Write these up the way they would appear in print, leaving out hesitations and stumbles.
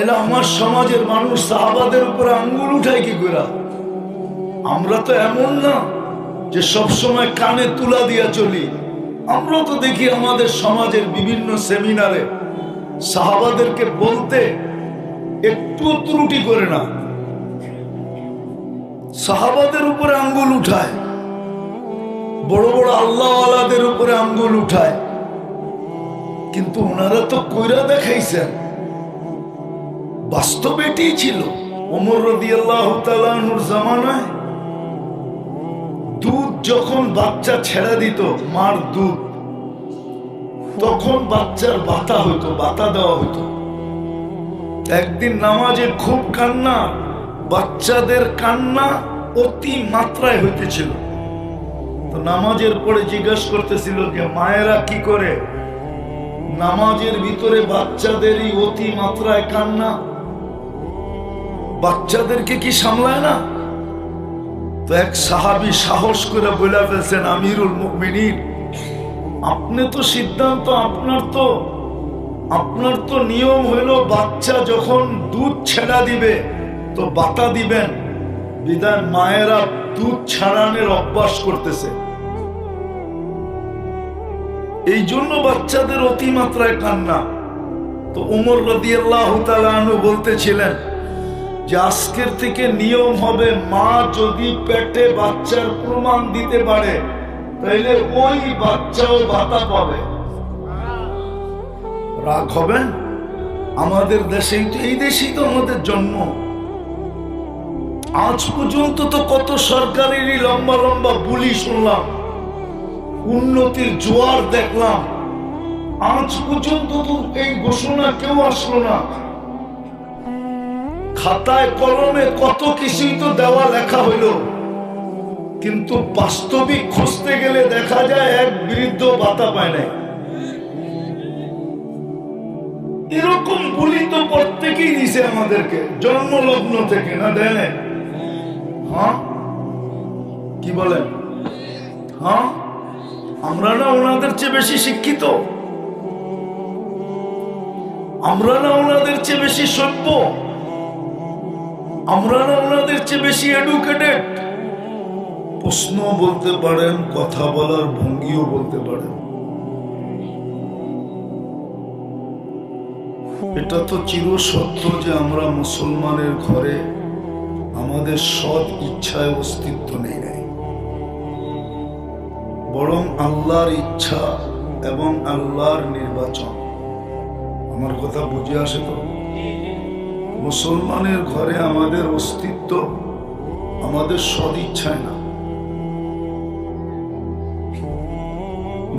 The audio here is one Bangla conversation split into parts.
এলা আমার সমাজের মানুষ সাহাবাদের উপরে আঙ্গুল উঠায় কি করে? আমরা তো এমন না যে সব সময় কানে তুলা দিয়া চলি। আমরা তো দেখি আমাদের সমাজের বিভিন্ন সেমিনারে সাহাবাদেরকে বলতে একটু ত্রুটি করে না, সাহাবাদের উপরে আঙ্গুল উঠায়, বড় বড় আল্লাহওয়ালাদের উপরে আঙ্গুল উঠায়। কিন্তু ওনারা তো কইরা দেখাইছেন, বাস্তব এটাই ছিল। ওমর রাদিয়াল্লাহু তাআলা আনহুর জামানায় দুধ যখন বাচ্চা ছেড়ে দিত, মার দুধ, তখন বাচ্চার বাতা হইতো, বাতা দেওয়া হইতো। একদিন নামাজে খুব কান্না, বাচ্চাদের কান্না অতি মাত্রায় হইতেছিল। তো নামাজের পরে জিজ্ঞাসা করতেছিল যে মায়েরা কি করে, নামাজের ভিতরে বাচ্চাদেরই অতি মাত্রায় কান্না, বাচ্চাদেরকে কি সামলায় না? তো এক সাহাবী সাহস করে বলে ফেলছেন, আমিরুল মুমিনিন, আপনি তো সিদ্ধান্ত, আপনার তো নিয়ম হইল বাচ্চা যখন দুধ ছেড়া দিবে তো বাতা দিবেন, বিধায় মায়েরা দুধ ছাড়ানোর অভ্যাস করতেছে, এই জন্য বাচ্চাদের অতিমাত্রায় কান্না। তো ওমর রাদিয়াল্লাহু তাআলা আনহু বলতেছিলেন যে আজকের থেকে নিয়ম হবে, মা যদি পেটে বাচ্চার প্রমাণ দিতে পারে তাইলে ওই বাচ্চাও ভাতা পাবে। রাগ হবেন? আমাদের দেশেই তো, এই দেশেই তো আমাদের জন্ম। আজ পর্যন্ত তো কত সরকারেরই লম্বা লম্বা বুলি শুনলাম, উন্নতির জোয়ার দেখলাম, আজ পর্যন্ত তো এই ঘোষণা কেউ আসলো না। খাতায় কলমে কত কিছুই তো দেওয়া লেখা হইল, কিন্তু বাস্তবিক খুঁজতে গেলে দেখা যায় এক বৃদ্ধ ভাতা পায় নাই। এরকম বুলি তো প্রত্যেকেই দিছে আমাদেরকে জন্মলগ্ন থেকে, না দেয় নাই? হ্যাঁ, কি বলেন? হ্যাঁ, আমরা না ওনাদের চেয়ে বেশি শিক্ষিত? আমরা না ওনাদের চেয়ে বেশি সভ্য? আমরা না ওনাদের চেয়ে বেশি এডুকেটেড? প্রশ্ন বলতে পারেন, কথা বলার ভঙ্গিও বলতে পারেন। এটা তো চির সত্য যে আমরা মুসলমানের ঘরে আমাদের সৎ ইচ্ছায় অস্তিত্ব নেই নাই, বরং আল্লাহর ইচ্ছা এবং আল্লাহর নির্বাচন। আমার কথা বুঝে আসে তো? মুসলমানের ঘরে আমাদের অস্তিত্ব আমাদের সৎ ইচ্ছায় না,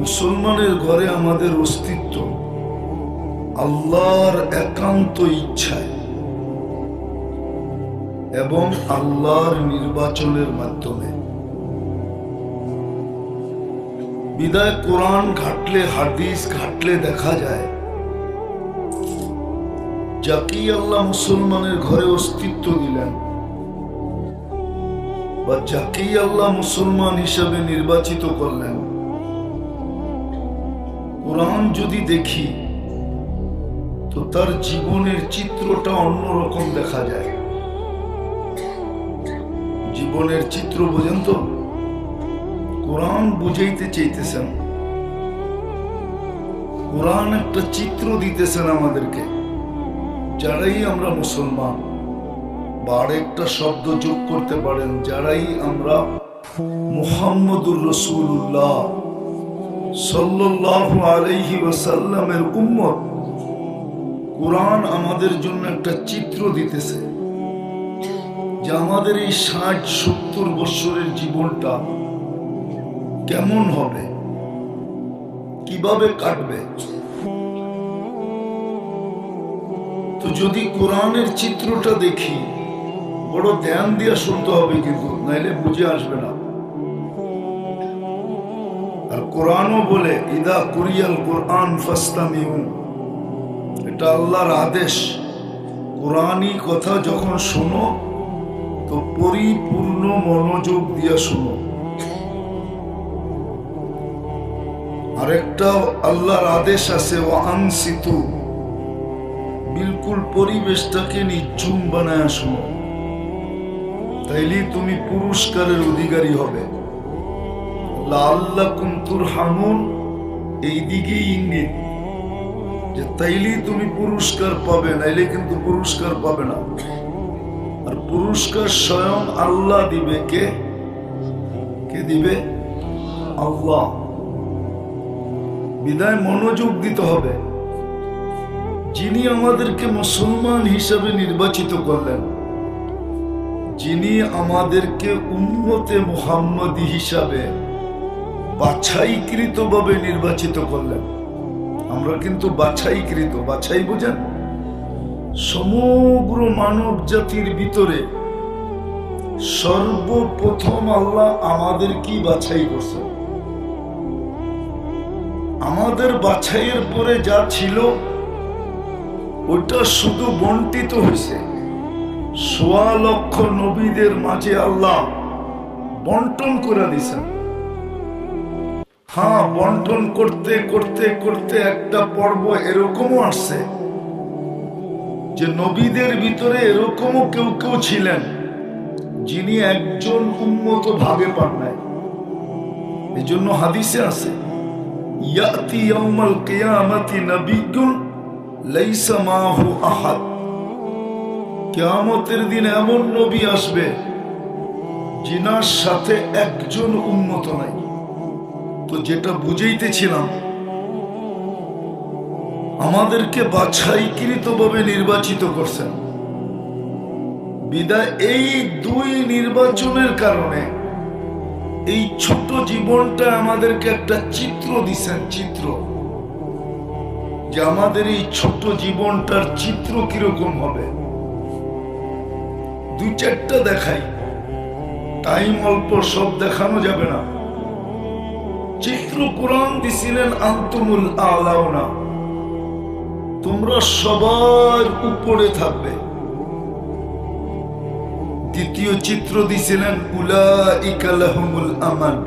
মুসলমানের ঘরে আমাদের অস্তিত্ব আল্লাহর একান্ত ইচ্ছায় এবং আল্লাহর নির্বাচনের মাধ্যমে। বিদায় কোরআন ঘাটলে, হাদিস ঘাটলে দেখা যায় যাকেই আল্লাহ মুসলমানের ঘরে অস্তিত্ব দিলেন বা যাকেই আল্লাহ মুসলমান হিসাবে নির্বাচিত করলেন, কোরআন যদি দেখি তো তার জীবনের চিত্রটা অন্যরকম দেখা যায়। জীবনের চিত্র বোঝেন তো? কোরআন বুঝাইতে চাইতেছেন, কোরআন একটা চিত্র দিতেছেন আমাদেরকে, যারাই আমরা মুসলমান, বা আরেকটা শব্দ যোগ করতে পারেন, যারাই আমরা মুহাম্মদুর রাসূলুল্লাহ সাল্লাল্লাহু আলাইহি ওয়াসাল্লামের উম্মত, কোরআন আমাদের জন্য একটা চিত্র দিতেছে যে আমাদের এই ৬০-৭০ বছরের জীবনটা কেমন হবে, কিভাবে কাটবে। তো যদি কোরআনের চিত্রটা দেখি, বড় ধ্যান দিয়ে শুনতে হবে, কিন্তু নাইলে বুঝে আসবে না। আর কোরআনও বলে, ইদা কুরিয়াল কোরআন ফাসতামিউ, এটা আল্লাহর আদেশ। কোরআনী কথা যখন শোনো তো পরিপূর্ণ মনোযোগ দিয়ে শোনো। আরেকটা আল্লাহর আদেশ আছে, ওয়া আনসিতু, বিলকুল পরিবেশটাকে নিঝুম বানায় শোনো, তাইলেই তুমি পুরস্কারের অধিকারী হবে। লাআল্লাকুম তুরহামুন, এই দিকেই ইঙ্গিত যে তাইলেই তুমি পুরস্কার পাবে, নাইলে কিন্তু পুরস্কার পাবে না। আর পুরস্কার স্বয়ং আল্লাহ দিবে। কে দিবে? আল্লাহ। বিদায় মনোযোগ দিতে হবে। যিনি আমাদেরকে মুসলমান হিসাবে নির্বাচিত করলেন, যিনি আমাদেরকে উম্মতে মুহাম্মদী হিসাবে বাছাইকৃতভাবে নির্বাচিত করলেন, আমরা কিন্তু বাছাইকৃত, বাছাই বোঝেন? সমগ্র মানব জাতির ভিতরে সর্বপ্রথম আল্লাহ আমাদেরকে বাছাই করছেন। আমাদের বাছাইয়ের পরে যা ছিল ওটা শুধু বন্টিত হয়েছে। ১.৫ লক্ষ নবীদের মাঝে আল্লাহ বন্টন করে দিয়েছেন। হ্যাঁ, বন্টন করতে করতে করতে একটা পর্ব এরকমও আসছে যে নবীদের ভিতরে এরকমও কেউ কেউ ছিলেন যিনি একজন উম্মত ভাগে পান নাই। এই জন্য হাদিসে আছে, ইয়াতি ইয়াউমাল কিয়ামাতি নাবিয়্যুন লাইসা মাহু আহাদ। কিয়ামতের দিন এমন নবী আসবে যিনার সাথে একজন উম্মত নাই। তো যেটা বুঝাইতেছিলাম, আমাদেরকে বাছাইকৃতভাবে নির্বাচিত করছেন। বিদায় এই দুই নির্বাচনের কারণে এই ছোট জীবনটা আমাদেরকে একটা চিত্র দিছেন, চিত্র, যে আমাদের এই ছোট জীবনটার চিত্র কিরকম হবে। ২-৪টা দেখাই, টাইম অল্প, সব দেখানো যাবে না। চিত্র কোরআন দিছিলেন আনতুমুল আলাউনা, তোমরা সবার উপরে থাকবে। দ্বিতীয় চিত্র দিছিলেন উলাইকা লাহুমুল আমান,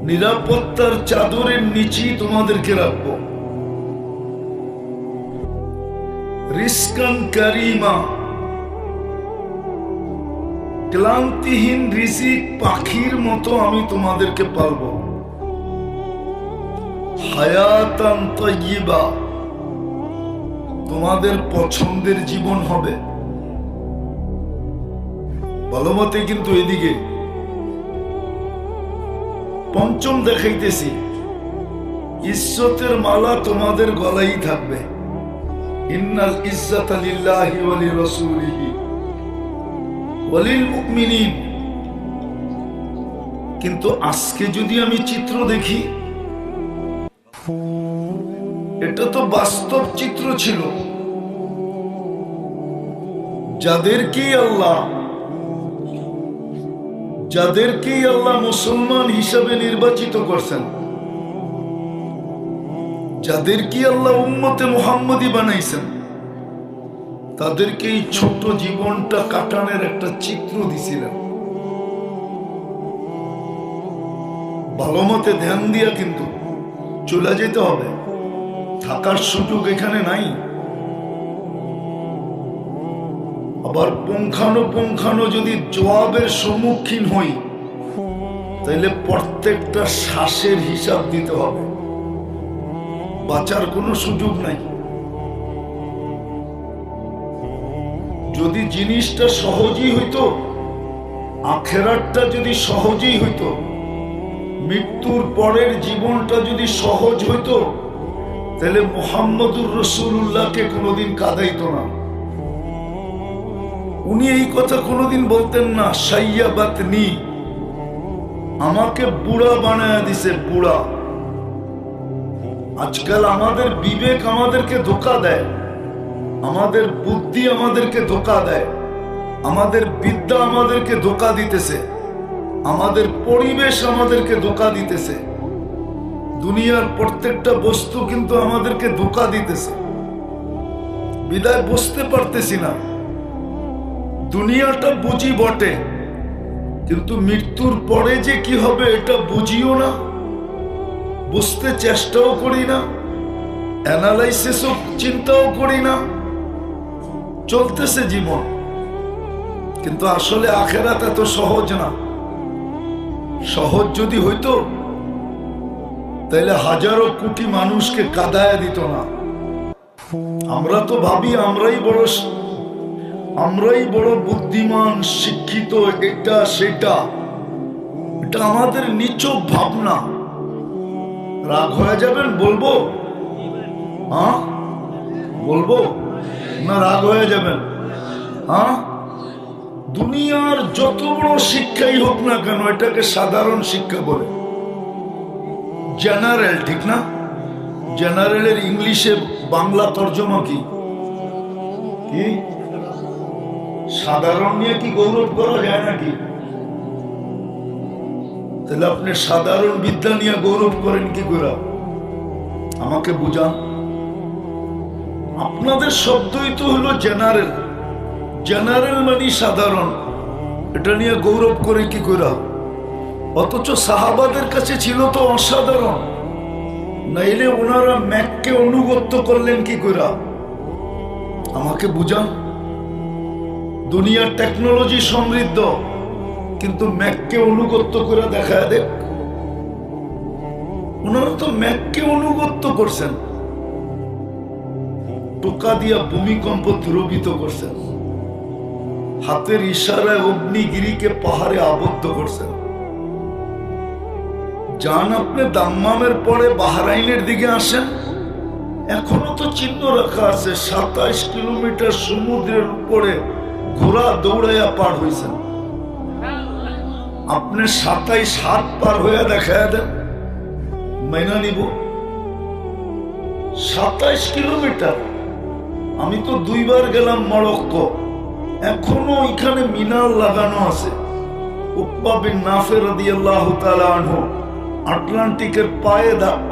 নিরাপত্তার চাদরের নিচেই তোমাদেরকে রাখবো। রিজকান কারীমা, ক্লান্তিহীন রিজিক পাখির মতো আমি তোমাদেরকে পালবো। হায়াতান তাইয়্যিবা, তোমাদের পছন্দের জীবন হবে। ভালো মতে কিন্তু এদিকে পঞ্চম দেখাইতেছি, ইজ্জতের মালা তোমাদের গলায় থাকবে। ইন্নাল ইজ্জাতা লিল্লাহি ওয়া লিরাসূলিহি ওয়া লিল মুমিনিন। কিন্তু আজকে যদি আমি চিত্র দেখি, এটা তো বাস্তব চিত্র ছিল। যাদেরকেই আল্লাহ মুসলমান হিসাবে নির্বাচিত করছেন, যাদেরকে আল্লাহ উম্মতে মুহাম্মদী বানাইছেন, তাদেরকে এই ছোট জীবনটা কাটানোর একটা চিত্র দিছিলেন। ভালো মতে ধ্যান দিয়া কিন্তু চলে যেতে হবে, থাকার সুযোগ এখানে নাই। আবার পুঙ্খানুপুঙ্খানু যদি জবাবের সম্মুখীন হই, তাহলে প্রত্যেকটা শ্বাসের হিসাব দিতে হবে, বাঁচার কোনো সুযোগ নাই। যদি জিনিসটা সহজই হইতো, আখেরাতটা যদি সহজই হইতো, মৃত্যুর পরের জীবনটা যদি সহজ হইতো, তাহলে মুহাম্মদুর রাসূলুল্লাহকে কোনোদিন কাঁদাইতো না। উনি এই কথা কোনোদিন বলতেন না, সাইয়াবাতনি, আমাকে বুড়া বানায় দিছে, বুড়া। আজকাল আমাদের বিবেক আমাদেরকে ধোঁকা দেয়, আমাদের বুদ্ধি আমাদেরকে ধোঁকা দেয়, আমাদের বিদ্যা আমাদেরকে ধোঁকা দিতেছে, আমাদের পরিবেশ আমাদেরকে ধোঁকা দিতেছে, দুনিয়ার প্রত্যেকটা বস্তু কিন্তু আমাদেরকে ধোঁকা দিতেছে। বিদায় বুঝতে পারতেছি না। দুনিয়াটা বুঝি বটে, কিন্তু মৃত্যুর পরে যে কি হবে এটা বুঝিও না, বুঝতে চেষ্টাও করি না। অ্যানালাইসিসও চিন্তাও করি না, চলতেছে জীবন। কিন্তু আসলে আখেরাত এত সহজ না। সহজ যদি হইতো তাহলে হাজারো কোটি মানুষকে কাঁদায় দিত না। আমরা তো ভাবি আমরাই বড় বুদ্ধিমান, শিক্ষিত, এটা সেটা। এটা আমাদের নিচক ভাবনা। রাগ হয়ে যাবেন বলবো? হ্যাঁ বলবো না? রাগ হয়ে যাবেন? হ্যাঁ, দুনিয়ার যত বড় শিক্ষাই হোক না কেন এটাকে সাধারণ শিক্ষা বলে, জেনারেল, ঠিক না? জেনারেলের ইংলিশে বাংলা তর্জমা কি? কি সাধারণ নিয়ে কি গৌরব করা যায় নাকি? তাহলে আপনি সাধারণ বিদ্যা নিয়ে গৌরব করেন কি করে? আমাকে বুঝান। আপনাদের শব্দই তো হলো জেনারেল। জেনারেল মানে সাধারণ, এটা নিয়ে গৌরব করে কি করে? অথচ সাহাবাদের কাছে ছিল তো অসাধারণ। নাইলে ওনারা ম্যাককে অনুগত্য করলেন কি করে? আমাকে বুঝান। দুনিয়ার টেকনোলজি সমৃদ্ধ, কিন্তু ম্যাককে অনুগত্য করে দেখা দেখ। ওনারা তো ম্যাককে অনুগত্য করছেন, টোকা দিয়া ভূমিকম্প ধ্রুবিত করছেন, হাতের ইশারায় অগ্নিগিরিকে পাহাড়ে আবদ্ধ করছেন। যান আপনি দাম্মামের পরে বাহরাইনের দিকে আসেন, এখনো তো চিহ্ন রাখা আছে 27 কিলোমিটার সমুদ্রের উপরে ঘোড়া দৌড়াইয়া পার হয়েছেন। আপনি 27 হাত পার হইয়া দেখা দেন, মাইনা নিব। 27 কিলোমিটার। আমি তো 2 বার গেলাম মরক্কো, এখনো এখানে মিনার লাগানো আছে। উকবা বিন নাফে রাদিয়াল্লাহু তাআলা আনহু আটলান্টিকের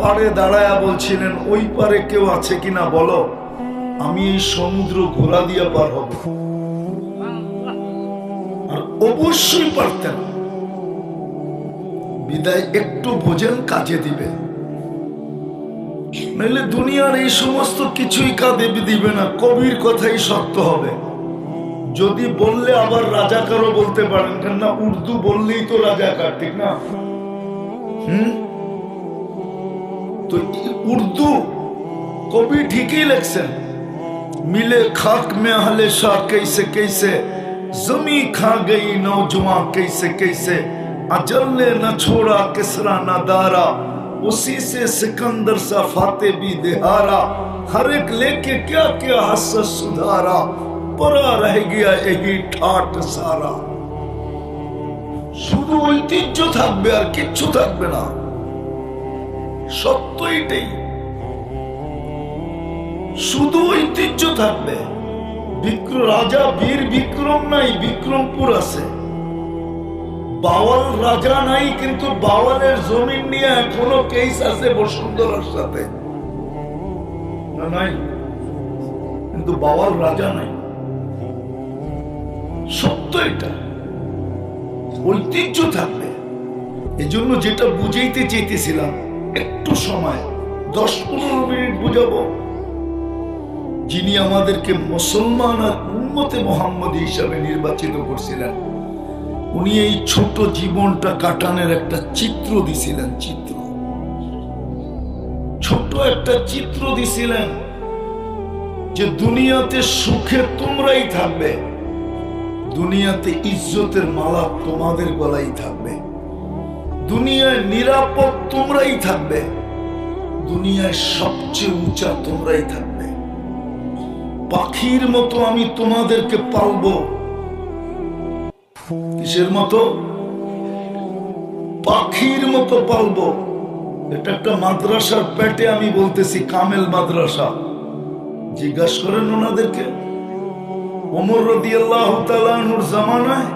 পাড়ে দাঁড়ায়া বলছিলেন, ওই পারে কেউ আছে কিনা বলো, আমি এই সমুদ্র ঘোড়া দিয়া পার হব। আর অবশ্যই পারতেন, বিদায় একটু বোঝেন কাজে দিবে, নাহলে দুনিয়ার এই সমস্ত কিছুই কাজে দিবে না। কবির কথাই সত্য হবে। যদি বললে আবার রাজাকারও বলতে পারেন, কেননা উর্দু বললেই তো রাজাকার, ঠিক না? তো উর্দু কবি ঠিকই লিখছেন, मिले खाक में अहले शाह कैसे कैसे, जमी खा गई नौजवान कैसे कैसे, अजल ने न छोड़ा किसरा न दारा, उसी से सिकंदर सा फाते भी दिहारा, हर एक लेके क्या क्या हसस सुधारा, परा रह गया यही ठाट सारा। শুধু ঐতিহ্য থাকবে আর কিচ্ছু থাকবে না। সত্য এটাই, শুধু ঐতিহ্য থাকবে। রাজা বীর বিক্রম নাই, বিক্রমপুর আছে। বাওয়াল রাজা নাই, কিন্তু বাওয়ালের জমিন নিয়ে এখনো কেস আছে বসুন্ধরার সাথে, নাই? কিন্তু বাওয়াল রাজা নাই। সত্য এটা, ঐতিহ্য থাকবে। এজন্য যেটা বুঝাইতে চাইতেছিলাম, একটু সময় 10-15 মিনিট বুঝাবো। যিনি আমাদেরকে মুসলমান আর উম্মতে মুহাম্মদী হিসাবে নির্বাচিত করছিলেন, উনি এই ছোট জীবনটা কাটানোর একটা চিত্র দিছিলেন। ছোট একটা চিত্র দিছিলেন যে দুনিয়াতে সুখে তোমরাই থাকবে, দুনিয়াতে ইজ্জতের মালা তোমাদের গলায় থাকবে, দুনিয়ায় নিরাপদ তোমরাই থাকবে, দুনিয়ায় সবচেয়ে উঁচা তোমরাই থাকবে। পাখির মতো আমি তোমাদেরকে পালবো। কিসের মতো? পাখির মতো পালবো। এটা একটা মাদ্রাসার পেটে আমি বলতেছি, কামেল মাদ্রাসা। জিজ্ঞাসা করেন ওনাদেরকে। ওমর রাদিয়াল্লাহু তাআলা আনহুর জামানায়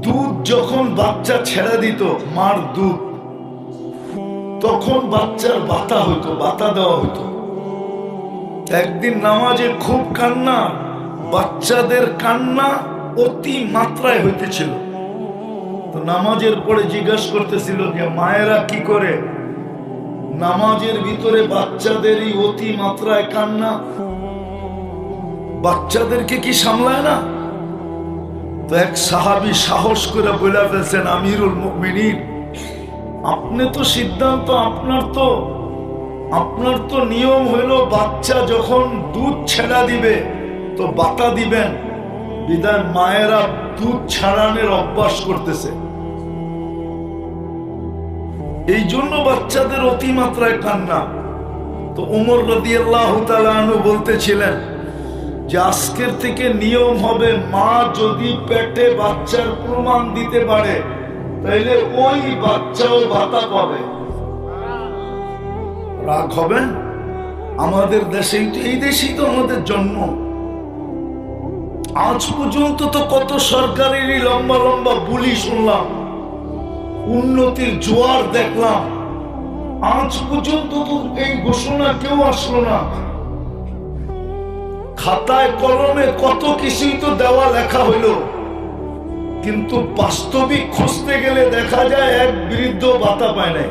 দুধ যখন বাচ্চা ছেড়ে দিত, মার দুধ, তখন বাচ্চার বাতা হইতো, বাতা দেওয়া হইতো। একদিন নামাজে খুব কান্না, বাচ্চাদের কান্না অতি মাত্রায় হইতেছিল। তো নামাজের পরে জিজ্ঞাসা করতেছিল যে মায়েরা কি করে? নামাজের ভিতরে বাচ্চাদেরই অতি মাত্রায় কান্না, বাচ্চাদেরকে কি সামলায় না? তো এক সাহাবী সাহস করে বলে ফেলছেন, আমিরুল মুমিনিন, আপনি তো সিদ্ধান্ত, আপনার তো নিয়ম হইল বাচ্চা যখন দুধ ছেড়া দিবে তো বাতা দিবেন, বিধায় মায়েরা দুধ ছাড়ানোর অভ্যাস করতেছে, এই জন্য বাচ্চাদের অতিমাত্রায় কান্না। তো ওমর রাদিয়াল্লাহু তাআলা আনহু বলতেছিলেন যে আজকের থেকে নিয়ম হবে, মা যদি পেটে বাচ্চার প্রমাণ দিতে পারে তাইলে ওই বাচ্চাও ভাতা পাবে। রাগ হবেন? আমাদের দেশেই তো, এই দেশেই তো আমাদের জন্ম। আজ পর্যন্ত তো কত সরকারেরই লম্বা লম্বা বুলি শুনলাম, উন্নতির জোয়ার দেখলাম, আজ পর্যন্ত তো এই ঘোষণা কেউ আসলো না। খাতায় কলমে কত কিছুই তো দেওয়া লেখা হইলো, কিন্তু বাস্তবিক খুঁজতে গেলে দেখা যায় এক বৃদ্ধ ভাতা পায় নাই।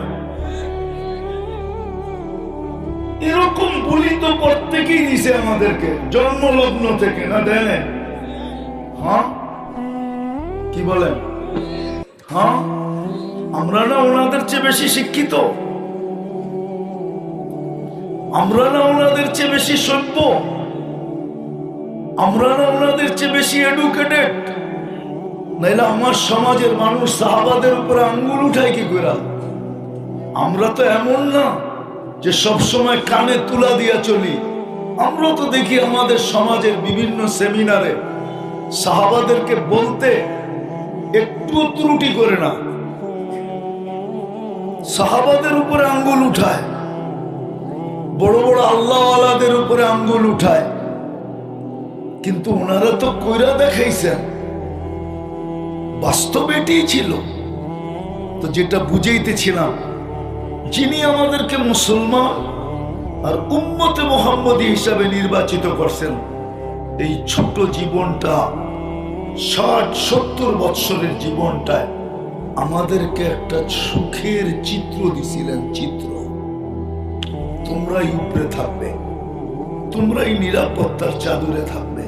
এরকম বলি তো প্রত্যেকেই দিছে আমাদেরকে জন্মলগ্ন থেকে, না দেয়? হ্যাঁ, কি বলেন? হ্যাঁ, আমরা না ওনাদের চেয়ে বেশি শিক্ষিত? আমরা না ওনাদের চেয়ে বেশি সভ্য? আমরা না ওনাদের চেয়ে বেশি এডুকেটেড? নাইলে আমার সমাজের মানুষ সাহাবাদের উপরে আঙ্গুল উঠায় কি করে? আমরা তো এমন না যে সব সময় কানে তুলা দিয়া চলি। আমরা তো দেখি আমাদের সমাজের বিভিন্ন সেমিনারে সাহাবাদেরকে বলতে একটু ত্রুটি করে না, সাহাবাদের উপরে আঙ্গুল উঠায়, বড় বড় আল্লাহওয়ালাদের উপরে আঙ্গুল উঠায়। কিন্তু ওনারা তো কইরা দেখাইছেন, বাস্তবে এটাই ছিল। তো যেটা বুঝাইতেছিলাম, যিনি আমাদেরকে মুসলমান আর উম্মতে মুহাম্মদী হিসাবে নির্বাচিত করছেন, এই ছোট জীবনটা, 60-70 বৎসরের জীবনটায় আমাদেরকে একটা সুখের চিত্র দিছিলেন। চিত্র, তোমরাই উপরে থাকবে, তোমরাই নিরাপত্তার চাদরে থাকবে,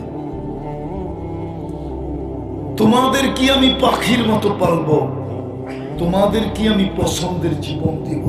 তোমাদের কি আমি পাখির মতো পালবো, তোমাদের কি আমি পছন্দের জীবন দিব।